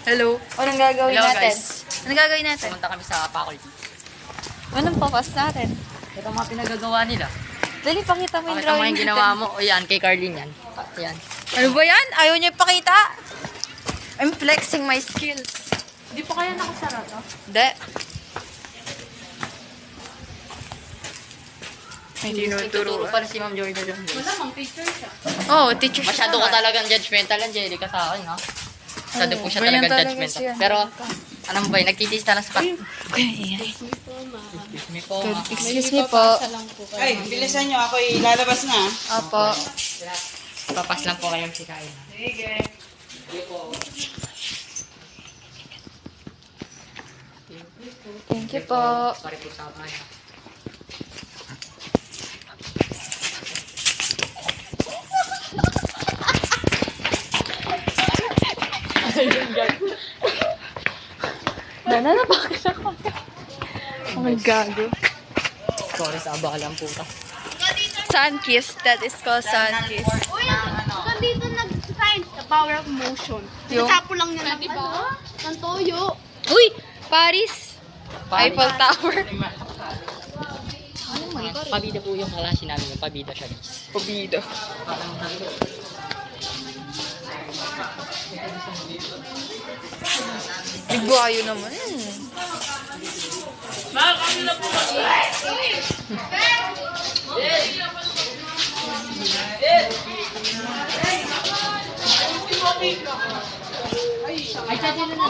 Hello. Anong gagawin Hello, natin? guys. Anong gagawin natin? Pumunta kami sa faculty. Anong papas natin? Ito ang mga pinagagawa nila. Dali, pakita mo yung Pakita mo drawing yung natin. ginawa mo. O yan, kay Carlene yan. Yan. Ano ba yan? Ayaw niya ipakita. I'm flexing my skills. Hindi pa kaya nakasarado? Hindi. May Tinuturo tinuturo. pa rin si Ma'am Jordan. Wala, mang teacher siya. Oh, teacher siya. Masyado ka talagang judgmental, Angelica, sa akin, ha? Masyado po siya ganyan talagang talaga judgmental. siya. Pero, anong ba, nagtitista lang sa kat. Excuse me po, ma. Excuse me po. Excuse me po. Lang po kayo. Ay, bilisan nyo. Ako'y lalabas na. Opo. Papas lang po kayong sikain. Sige. Thank you po. Sorry po sa mga. Dana na bakit ako? Ang gago. Sorry sa abakalang puta. Sun kiss. That is called sun kiss. Uy, hanggang dito nag-science, the power of motion. Yung- Nagtapo lang niya ng, ng toyo. Uy! Paris! Eiffel Tower. Pabida po yung klase namin. Yung pabida siya, guys. Pabida. Bigwayo naman. Ay, siya din na